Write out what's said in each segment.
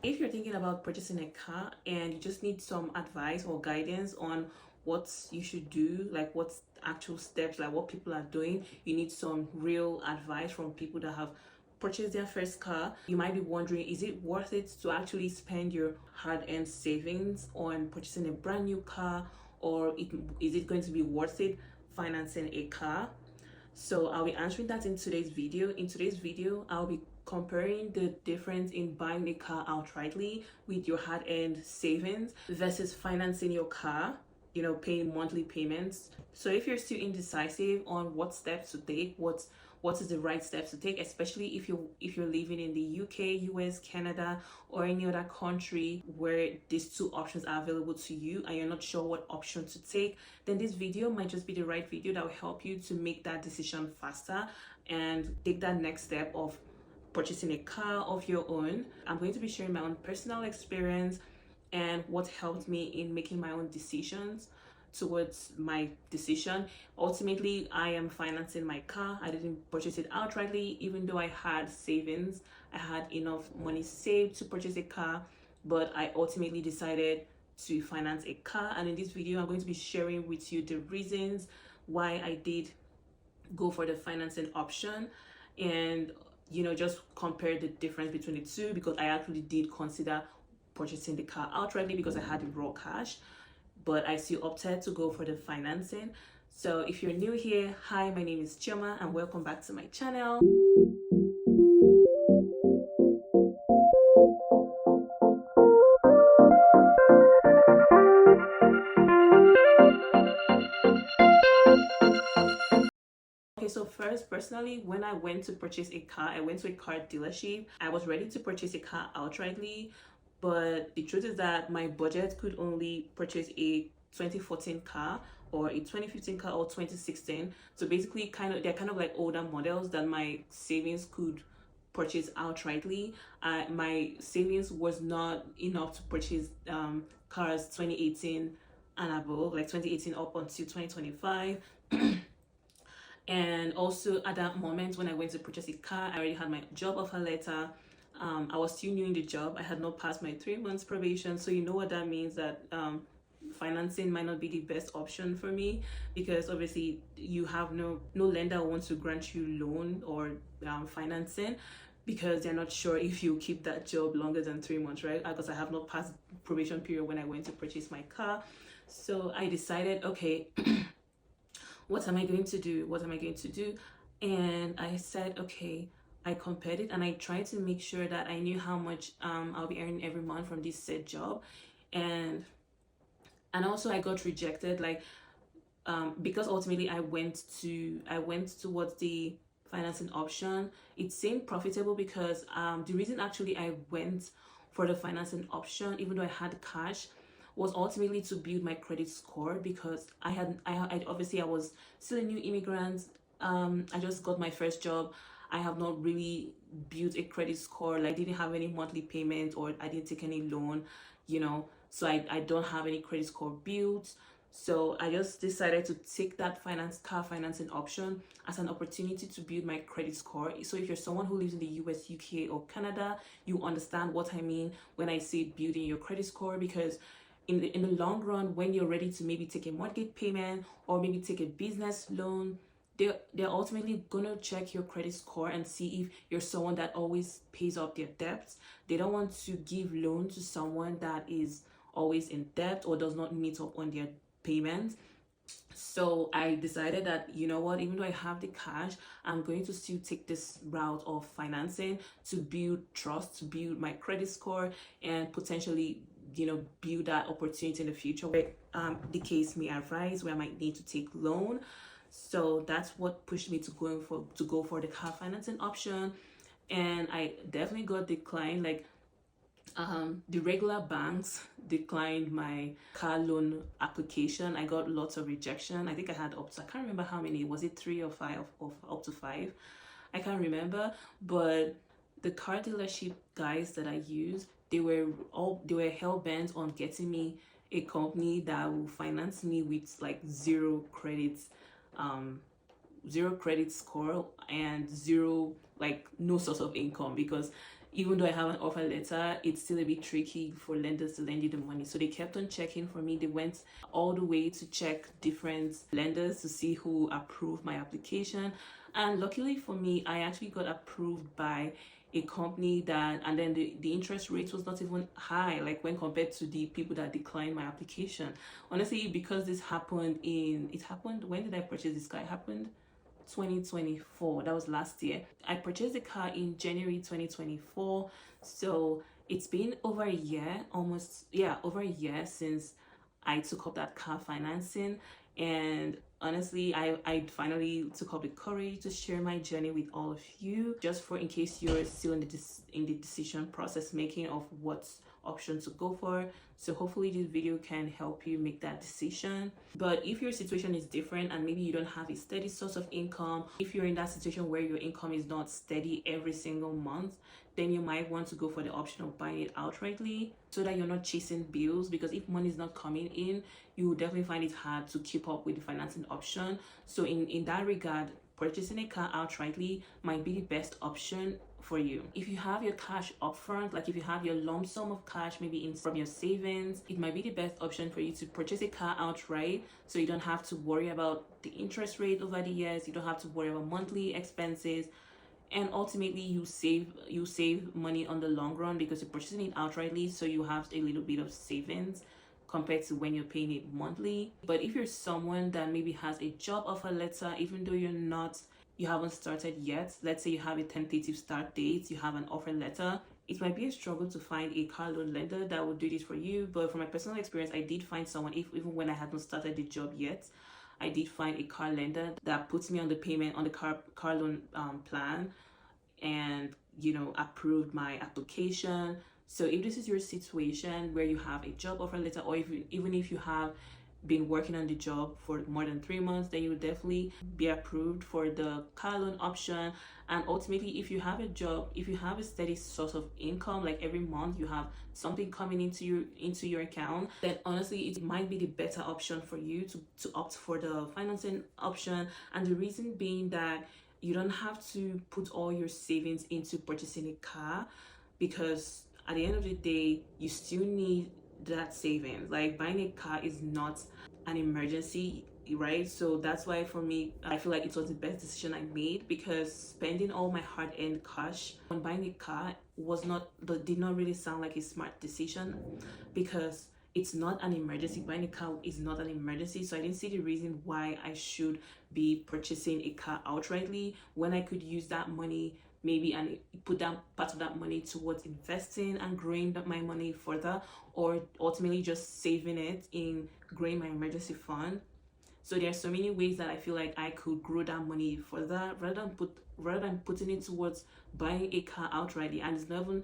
If you're thinking about purchasing a car and you just need some advice or guidance on what you should do, like what's actual steps, like what people are doing, you need some real advice from people that have purchased their first car. You might be wondering, is it worth it to actually spend your hard-earned savings on purchasing a brand new car, or is it going to be worth it financing a car? So I'll be answering that in today's video. In today's video, I'll be comparing the difference in buying a car outrightly with your hard-earned savings versus financing your car, paying monthly payments. So if you're still indecisive on what steps to take, what is the right steps to take, especially if you're living in the UK, US, Canada, or any other country where these two options are available to you and you're not sure what option to take, then this video might just be the right video that will help you to make that decision faster and take that next step of purchasing a car of your own. I'm going to be sharing my own personal experience and what helped me in making my own decisions towards my decision. Ultimately, I am financing my car. I didn't purchase it outrightly, even though I had savings. I had enough money saved to purchase a car, but I ultimately decided to finance a car. And in this video, I'm going to be sharing with you the reasons why I did go for the financing option, and just compare the difference between the two, because I actually did consider purchasing the car outrightly because I had the raw cash, but I still opted to go for the financing. So if you're new here, hi, my name is Chioma and welcome back to my channel. Okay, so first, personally, when I went to purchase a car, I went to a car dealership. I was ready to purchase a car outrightly, but the truth is that my budget could only purchase a 2014 car or a 2015 car or 2016. So basically, they're kind of like older models that my savings could purchase outrightly. My savings was not enough to purchase cars 2018 and above, like 2018 up until 2025. And also at that moment when I went to purchase a car, I already had my job offer letter. I was still new in the job. I had not passed my 3 months probation. So you know what that means, that financing might not be the best option for me, because obviously you have no lender wants to grant you loan or financing, because they're not sure if you keep that job longer than 3 months, right? Because I have not passed probation period when I went to purchase my car. So I decided, okay, what am I going to do? What am I going to do? And I said, okay, I compared it and I tried to make sure that I knew how much I'll be earning every month from this said job. And also I got rejected, like because ultimately I went towards the financing option. It seemed profitable because the reason actually I went for the financing option, even though I had cash, was ultimately to build my credit score, because I obviously I was still a new immigrant. I just got my first job. I have not really built a credit score. Like, I didn't have any monthly payment, or I didn't take any loan, so I don't have any credit score built. So I just decided to take that car financing option as an opportunity to build my credit score. So if you're someone who lives in the US, UK, or Canada, you understand what I mean when I say building your credit score, because in the long run, when you're ready to maybe take a mortgage payment or maybe take a business loan, they're ultimately gonna check your credit score and see if you're someone that always pays off their debts. They don't want to give loan to someone that is always in debt or does not meet up on their payments. So I decided that, you know what, even though I have the cash, I'm going to still take this route of financing to build trust, to build my credit score, and potentially build that opportunity in the future where the case may arise where I might need to take loan. So that's what pushed me to go for the car financing option. And I definitely got declined. Like, the regular banks declined my car loan application. I got lots of rejection. I think I had I can't remember how many. Was it 3 or 5, or up to 5? I can't remember. But the car dealership guys that I use, they were hell-bent on getting me a company that will finance me with like zero credits, zero credit score, and zero, like, no source of income, because even though I have an offer letter, it's still a bit tricky for lenders to lend you the money. So they kept on checking for me. They went all the way to check different lenders to see who approved my application. And luckily for me, I actually got approved by a company that, and then the interest rate was not even high, like when compared to the people that declined my application. Honestly, because this happened it happened, when did I purchase this car? It happened 2024. That was last year. I purchased the car in January 2024. So it's been over a year, almost, yeah, over a year since I took up that car financing. And honestly, I finally took up the courage to share my journey with all of you, just for in case you're still in the decision process making of what option to go for. So hopefully this video can help you make that decision. But if your situation is different and maybe you don't have a steady source of income, if you're in that situation where your income is not steady every single month, then you might want to go for the option of buying it outrightly so that you're not chasing bills. Because if money is not coming in, you will definitely find it hard to keep up with the financing option. So in that regard, purchasing a car outrightly might be the best option for you. If you have your cash upfront, like if you have your lump sum of cash maybe in from your savings, it might be the best option for you to purchase a car outright, so you don't have to worry about the interest rate over the years, you don't have to worry about monthly expenses, and ultimately you save money on the long run because you're purchasing it outrightly, so you have a little bit of savings compared to when you're paying it monthly. But if you're someone that maybe has a job offer letter, even though you haven't started yet, let's say you have a tentative start date, you have an offer letter, it might be a struggle to find a car loan lender that will do this for you. But from my personal experience, I did find someone, even when I hadn't started the job yet, I did find a car lender that puts me on the payment on the car loan plan, and approved my application. So if this is your situation where you have a job offer letter, or even if you have been working on the job for more than 3 months, then you will definitely be approved for the car loan option. And ultimately, if you have a job, if you have a steady source of income, like every month you have something coming into your account, then honestly it might be the better option for you to opt for the financing option. And the reason being that you don't have to put all your savings into purchasing a car, because at the end of the day you still need that savings. Like buying a car is not an emergency, right? So that's why for me, I feel like it was the best decision I made, because spending all my hard-earned cash on buying a car did not really sound like a smart decision, because it's not an emergency. Buying a car is not an emergency. So I didn't see the reason why I should be purchasing a car outrightly when I could use that money maybe and put down part of that money towards investing and growing my money further, or ultimately just saving it in growing my emergency fund. So there are so many ways that I feel like I could grow that money further rather than putting it towards buying a car outrightly. And it's not even,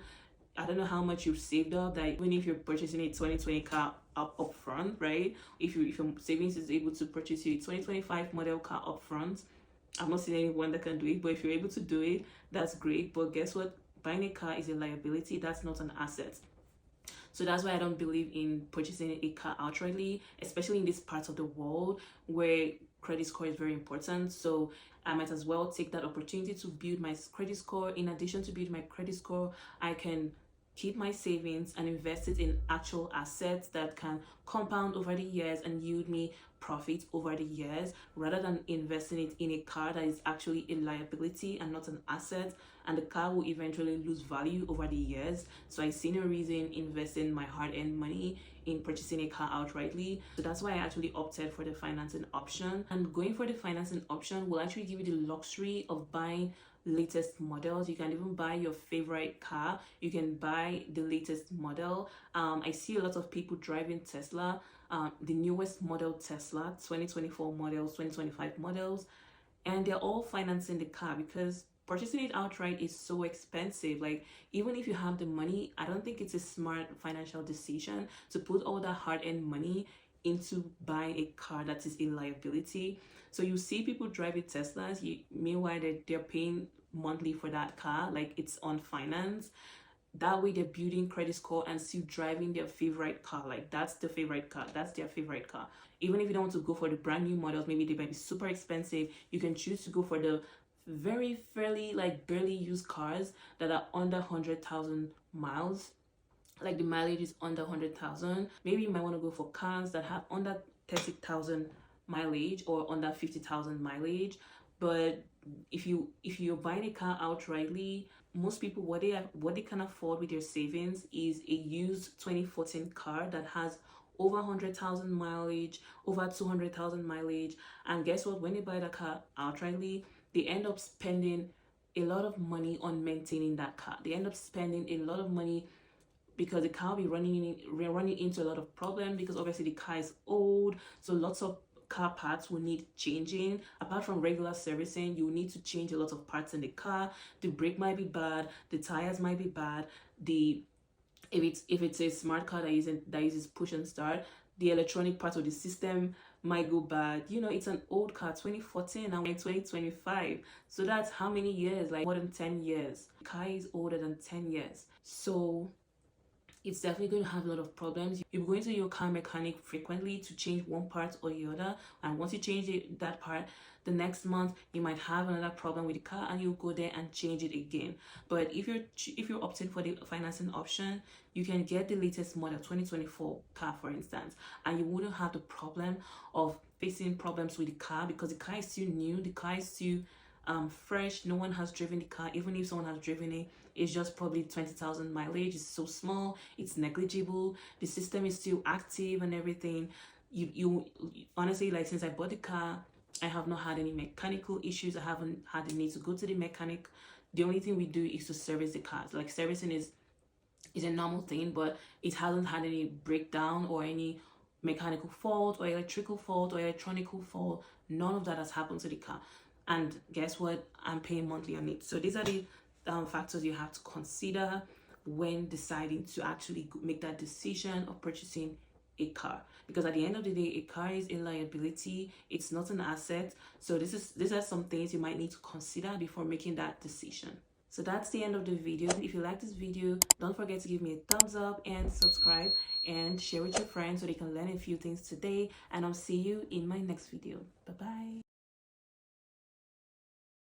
I don't know how much you've saved up, that even if you're purchasing a 2020 car up front, right? If your savings is able to purchase you a 2025 model car up front, I'm not seeing anyone that can do it, but if you're able to do it, that's great. But guess what? Buying a car is a liability. That's not an asset. So that's why I don't believe in purchasing a car outrightly, especially in this part of the world where credit score is very important. So I might as well take that opportunity to build my credit score. In addition to build my credit score, I can keep my savings and invest it in actual assets that can compound over the years and yield me profit over the years, rather than investing it in a car that is actually a liability and not an asset, and the car will eventually lose value over the years. So I see no reason investing my hard-earned money in purchasing a car outrightly. So that's why I actually opted for the financing option. And going for the financing option will actually give you the luxury of buying latest models. You can even buy your favorite car. You can buy the latest model. I see a lot of people driving Tesla, the newest model Tesla, 2024 models, 2025 models, and they're all financing the car because purchasing it outright is so expensive. Like, even if you have the money, I don't think it's a smart financial decision to put all that hard-earned money into buying a car that is a liability. So you see people driving Teslas, meanwhile they're paying monthly for that car, like it's on finance. That way they're building credit score and still driving their favorite car. Like, that's the favorite car, that's their favorite car. Even if you don't want to go for the brand new models, maybe they might be super expensive, you can choose to go for the very fairly like barely used cars that are under 100,000 miles, like the mileage is under 100,000. Maybe you might want to go for cars that have under 30,000 mileage or under 50,000 mileage. But if you're buying a car outrightly, most people what they can afford with their savings is a used 2014 car that has over 100,000 mileage, over 200,000 mileage. And guess what? When they buy the car outrightly, they end up spending a lot of money on maintaining that car. They end up spending a lot of money because the car will be running into a lot of problems, because obviously the car is old, so lots of car parts will need changing. Apart from regular servicing, you need to change a lot of parts in the car. The brake might be bad, the tires might be bad, the if it's a smart car that uses push and start, the electronic part of the system might go bad. You know, it's an old car, 2014, and we're in 2025. So that's how many years? Like more than 10 years. The car is older than 10 years. So it's definitely going to have a lot of problems. You're going to your car mechanic frequently to change one part or the other, and once you change that part, the next month you might have another problem with the car and you go there and change it again. But if you're opting for the financing option, you can get the latest model 2024 car, for instance, and you wouldn't have the problem of facing problems with the car because the car is still new, the car is still fresh. No one has driven the car. Even if someone has driven it, it's just probably 20,000 mileage. It's so small, it's negligible, the system is still active and everything. You honestly, like, since I bought the car, I have not had any mechanical issues. I haven't had the need to go to the mechanic. The only thing we do is to service the cars. Like, servicing is a normal thing, but it hasn't had any breakdown or any mechanical fault or electrical fault or electronical fault. None of that has happened to the car. And guess what? I'm paying monthly on it. So these are the factors you have to consider when deciding to actually make that decision of purchasing a car, because at the end of the day, a car is a liability, it's not an asset. So these are some things you might need to consider before making that decision. So that's the end of the video. If you like this video, don't forget to give me a thumbs up and subscribe and share with your friends so they can learn a few things today. And I'll see you in my next video. Bye bye.